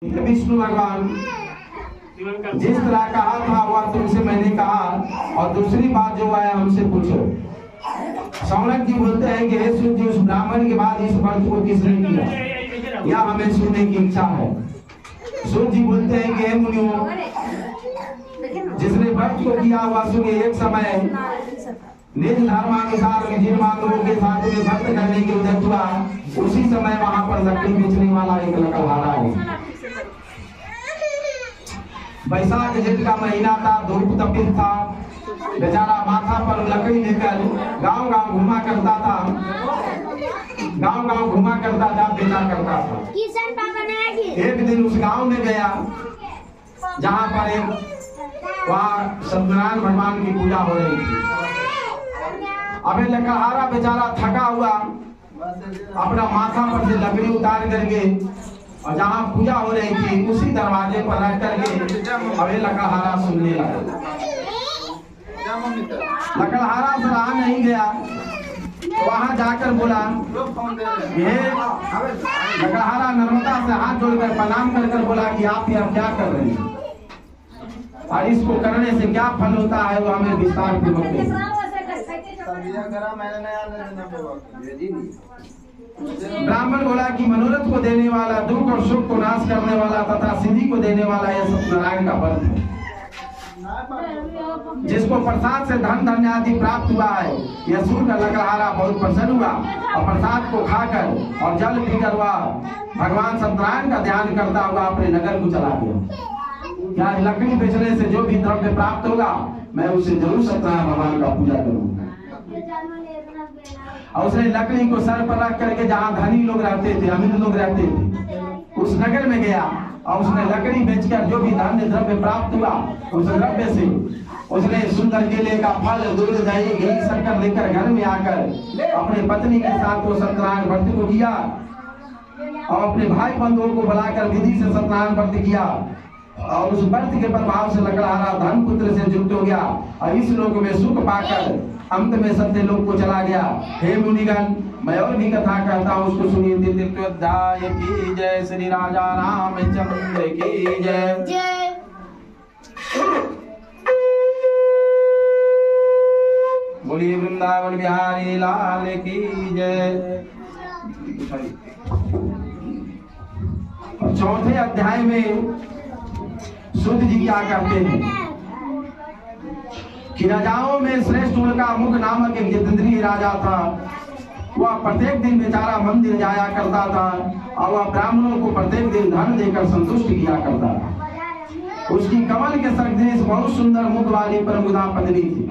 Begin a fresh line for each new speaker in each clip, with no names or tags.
विष्णु भगवान जिस तरह कहा था वह तुमसे मैंने कहा, और दूसरी बात जो है हमसे पूछो। सौनक जी बोलते हैं कि हे सूर्य जी, उस ब्राह्मण के बाद इस व्रत को किसने किया, यह हमें सुनने की इच्छा है। सूर्य जी बोलते हैं कि हे मुनियों, जिसने व्रत को किया वह सुनिए, एक समय निज धर्मानुसार जिन बांधवों के साथ में व्रत करने के उद्यत हुआ, उसी समय वहां पर लकड़ी बेचने वाला एक लकड़हारा है। वैशाख जेठ का महीना था, धूप तपित था, बेचारा माथा पर लकड़ी लेकर गांव गांव घुमा करता था, बेचा करता था। एक दिन उस गांव में गया जहां पर वहाँ सत्यनारायण भगवान की पूजा हो रही थी। अबे लकड़हारा बेचारा थका हुआ अपना माथा पर से लकड़ी उतार करके और जहाँ पूजा हो रही थी उसी दरवाजे पर रख करके अबे लकड़हारा सुनने लगा। लकड़हारा से रहा नहीं गया, तो वहाँ जाकर बोला, ये लकड़हारा नर्मदा से हाथ जोड़कर प्रणाम कर बोला कि आप यहाँ क्या कर रहे हैं और इसको करने से क्या फल होता है, वो हमें विस्तार पूर्वक। ब्राह्मण बोला कि मनोरथ को देने वाला, दुख और सुख को नाश करने वाला तथा सिद्धि को देने वाला यह सत्यनारायण का व्रत है। जिसको प्रसाद से धन धान्य आदि प्राप्त हुआ है, यह सूर्य का लकड़हारा बहुत प्रसन्न हुआ और प्रसाद को खाकर और जल पीकर वह भगवान सत्यनारायण का ध्यान करता हुआ अपने नगर को चला गया। क्या लकड़ी बेचने से जो भी द्रव्य प्राप्त होगा, मैं उसे जरूर सत्यनारायण भगवान का पूजा करूंगा। और उसने लकड़ी को सर पर रख करके जहाँ धनी लोग रहते थे, अमीर लोग रहते थे, उस नगर में गया और उसने लकड़ी बेचकर जो भी धन्य द्रव्य प्राप्त हुआ, उस द्रव्य से उसने सुंदर केले का फल, दूध, दही, घी, शक्कर लेकर घर में आकर अपने पत्नी के साथ वो सत्यनारायण व्रत को किया और अपने भाई बंधुओं को बुलाकर विधि से सत्यनारायण व्रत किया। और उस व्रत के प्रभाव से लकड़हारा धन पुत्र से युक्त हो गया और इस लोक में सुख पाकर अंत में सत्य लोक को चला गया। हे मुनिगण, मैं और भी कथा कहता हूँ, उसको सुनिए। तृतीयोध्याय की जय, श्री राजा रामचंद्र की जय। बोलिए वृंदावन बिहारी लाल की जय। चौथे अध्याय में सूत जी क्या करते हैं कि राजाओं में श्रेष्ठ उनका मुख नामक एक जितेंद्रीय राजा था। वह प्रत्येक दिन बेचारा मंदिर जाया करता था और वह ब्राह्मणों को प्रत्येक दिन धन देकर संतुष्ट किया करता था। उसकी कमल के सदृश बहुत सुंदर मुख वाली परमुदा पत्नी थी।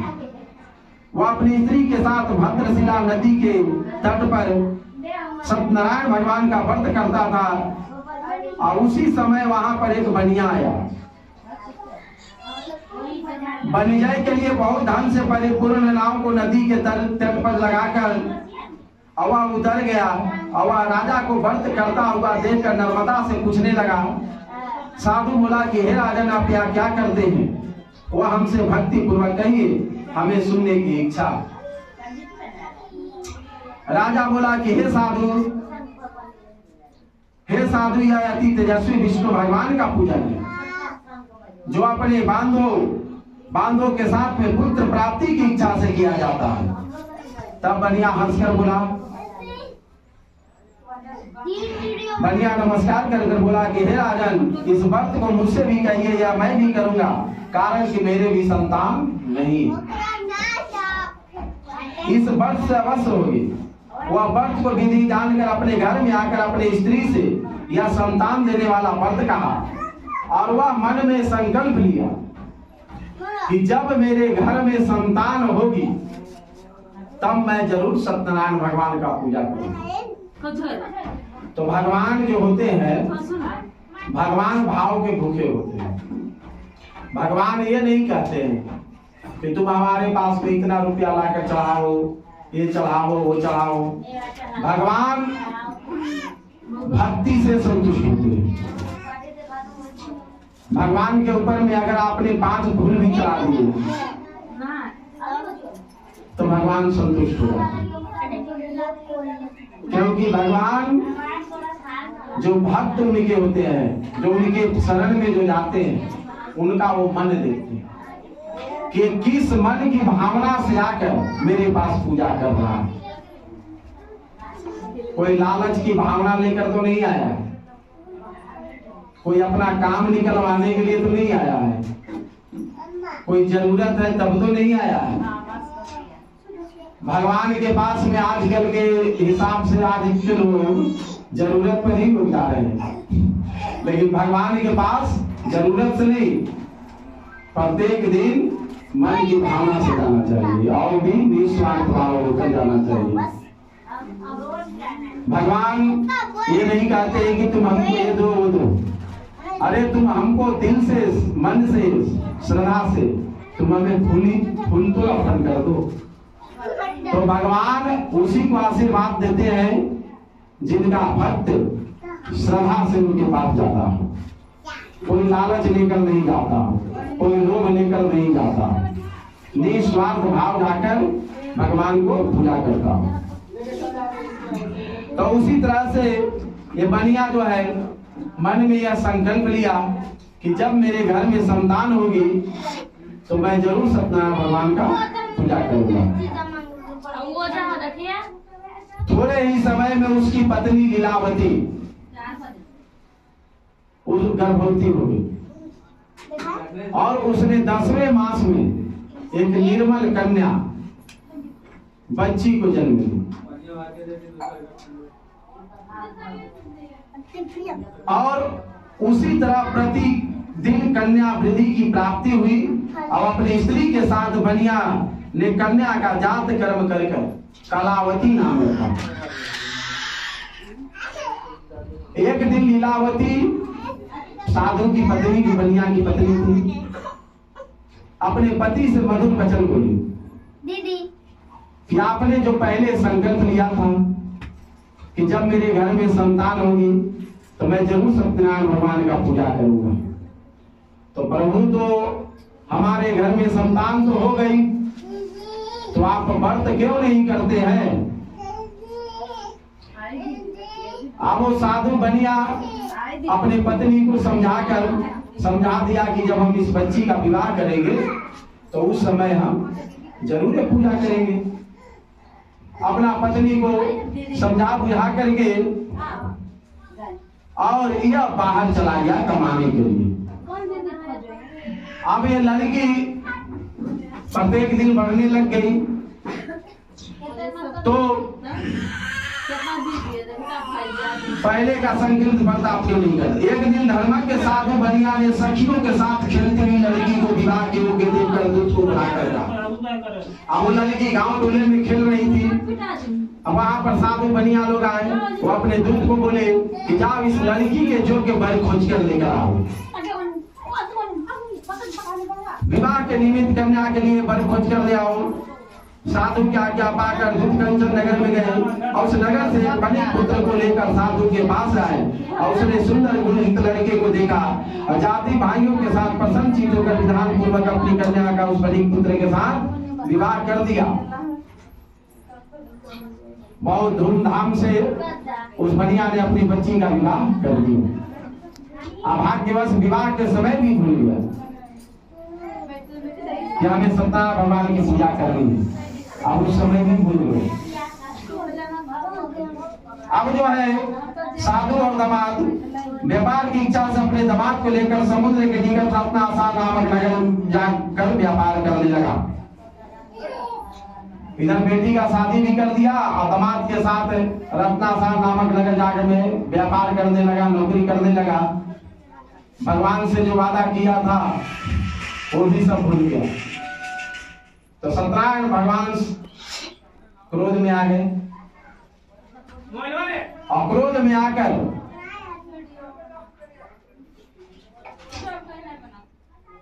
वह अपनी स्त्री के साथ भद्रशिला नदी के तट पर सत्यनारायण भगवान का व्रत करता था और उसी समय वहां पर एक बनिया आया। बनियाई के लिए बहुत धन से परिपूर्ण नाव को नदी के तट पर लगाकर वह उतर गया और वह राजा को व्रत करता हुआ देखकर नर्मदा से पूछने लगा। साधु बोला कि हे राजन, आप यहाँ क्या करते हैं? वह हमसे भक्ति पूर्वक कहिए, हमें सुनने की इच्छा। राजा बोला कि हे साधु, यह अति तेजस्वी विष्णु भगवान का पूजन है, जो अपने बांधों के साथ में पुत्र प्राप्ति की इच्छा से किया जाता है। तब बनिया हंसकर बोला, बनिया नमस्कार कर बोला कि हे राजन, इस व्रत को मुझसे भी कहिए या मैं भी करूंगा, कारण कि मेरे भी संतान नहीं। इस व्रत से अवश्य होगी। वह व्रत को विधि जानकर अपने घर में आकर अपने स्त्री से यह संतान देने वाला व्रत कहा और वह मन में संकल्प लिया कि जब मेरे घर में संतान होगी तब मैं जरूर सत्यनारायण भगवान का पूजा करूंगा। तो भगवान जो होते हैं, भगवान भाव के भूखे होते हैं। भगवान ये नहीं कहते हैं कि तुम हमारे पास में इतना रुपया लाकर चढ़ाओ, ये चढ़ाओ, वो चढ़ाओ। भगवान भक्ति से संतुष्ट होते हैं। भगवान के ऊपर में अगर आपने 5 फूल भी चढ़ा दिए तो भगवान संतुष्ट हो जाते हैं, क्योंकि भगवान जो भक्त उनके होते हैं, जो उनके शरण में जो जाते हैं, उनका वो मन देखते हैं कि किस मन की भावना से आकर मेरे पास पूजा कर रहा है। कोई लालच की भावना लेकर तो नहीं आया है, कोई अपना काम निकलवाने के लिए तो नहीं आया है, कोई जरूरत है तब तो नहीं आया है। भगवान के पास में आजकल के हिसाब से आज लोग जरूरत पर ही लोग जा रहे हैं, लेकिन भगवान के पास जरूरत से नहीं, प्रत्येक दिन मन की भावना से जाना चाहिए और भी निस्वार्थ भाव होकर जाना चाहिए। भगवान ये नहीं कहते कि तुम हमको ये दो वो दो, अरे तुम हमको दिल से, मन से, श्रद्धा से तुम हमें फूल तो अर्पण कर दो। तो भगवान उसी को आशीर्वाद देते हैं जिनका भक्त श्रद्धा से उनके पास जाता है। कोई लालच लेकर नहीं जाता, कोई लोभ लेकर नहीं जाता, निस्वार्थ भाव जाकर भगवान को पूजा करता। तो उसी तरह से ये बनिया जो है मन में यह संकल्प लिया कि जब मेरे घर में संतान होगी तो मैं जरूर सत्यनारायण भगवान का पूजा करूंगा। थोड़े ही समय में उसकी पत्नी लीलावती उस गर्भवती हो गई और उसने 10वें मास में एक निर्मल कन्या बच्ची को जन्म दिया। और उसी तरह प्रति दिन कन्या वृद्धि की प्राप्ति हुई और अपनी स्त्री के साथ बनिया ने कन्या का जात कर्म कर कलावती नाम रखा। एक दिन लीलावती साधु की पत्नी की बनिया की पत्नी थी, अपने पति से मधुर वचन बोली दीदी कि आपने जो पहले संकल्प लिया था कि जब मेरे घर में संतान होगी तो मैं जरूर सत्यनारायण भगवान का पूजा करूंगा। तो प्रभु तो हमारे घर में संतान तो हो गई, तो आप व्रत क्यों नहीं करते हैं? अब वो साधु बनिया अपने पत्नी को समझा दिया कि जब हम इस बच्ची का विवाह करेंगे तो उस समय हम जरूर पूजा करेंगे। अपना पत्नी को समझा बुझा करके और यह बाहर चला गया कमाने के लिए। अब ये लड़की प्रत्येक दिन बढ़ने लग गई, तो पहले का संकल्प बर्दाश्त क्यों नहीं कर। एक दिन धर्मज्ञ के साधु बनिया ने सखियों के साथ खेलती हुई लड़की को विवाह के योग्य देखकर दूध को बढ़ा कर रहा। अब वो लड़की गांव टोले में खेल रही थी। अब वहां पर साधु बनिया लोग आए, वो अपने दूध को बोले कि जाओ इस लड़की के जो के बर खोज कर लेकर आओ। विवाह के निमित्त कन्या के लिए बर खोज कर ले आओ। साधु की आज्ञा पाकर दूध कंचन नगर में गए और उस नगर से बने पुत्र को लेकर साधु के पास आए और उसने सुंदर गुणयुक्त लड़के को देखा और जाति भाइयों के साथ प्रसन्न चित्त होकर विधान पूर्वक अपनी कन्या का उस बड़ी पुत्र के साथ विवाह कर दिया। बहुत धूमधाम से उस बनिया ने अपनी बच्ची का विवाह कर दिया। अभाग्यवश विवाह के समय भी भूल गया कि हमें सत्यनारायण भगवान की पूजा करनी है। अब उस समय भी भूल गए। अब जो है साधु और दामाद व्यापार की इच्छा से अपने दामाद को लेकर समुद्र के निकट रत्नासार नामक नगर जाकर व्यापार करने लगा। इधर बेटी का शादी भी कर दिया और दामाद के साथ रत्नासार नामक नगर जाकर में व्यापार करने लगा, नौकरी करने लगा। भगवान से जो वादा किया था वो भी सब भूल गया। तो सत्यनारायण भगवान क्रोध में आ गए और क्रोध में आकर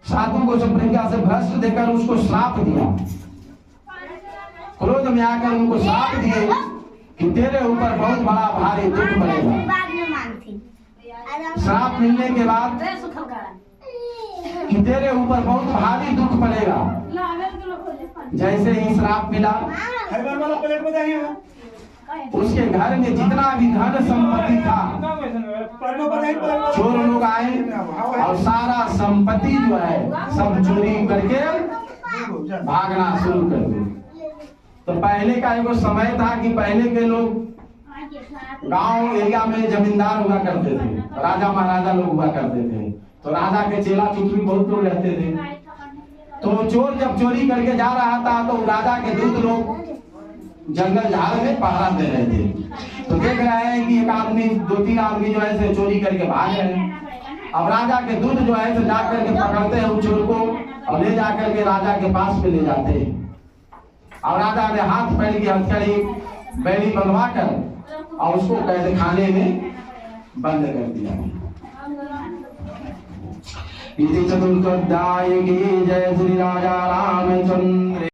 साधु को संप्रज्ञा से भ्रष्ट देकर उसको श्राप दिया। क्रोध में आकर उनको श्राप दिए कि तेरे ऊपर बहुत बड़ा भारी दुख पड़ेगा। श्राप मिलने के बाद कि तेरे ऊपर बहुत भारी दुख पड़ेगा। जैसे ही श्राप मिला उसके घर में जितना भी धन संपत्ति था, चोर लोग आए और सारा संपत्ति जो है सब चोरी करके भागना शुरू कर दिए। तो पहले का एगो समय था कि पहले के लोग गांव एरिया में जमींदार हुआ करते थे, राजा महाराजा लोग हुआ करते थे, तो राजा के चेला चुटरी बहुत लोग रहते थे। तो चोर जब चोरी करके जा रहा था तो राजा के दूत लोग जंगल झाड़ में पहरा दे रहे थे। तो देख रहे हैं कि एक आदमी 2-3 आदमी जो है से चोरी करके भाग रहे हैं। अब राजा के दूत जो है से जाकर के पकड़ते हैं उस चोर को और ले जाकर के राजा के पास पे ले जाते हैं। और राजा ने हाथ पैर की हथकड़ी बैरी बनवा कर और उसको कैद खाने में बंद कर दिया। इति चतुर्थोध्याय की जय श्री राजा रामचंद्र।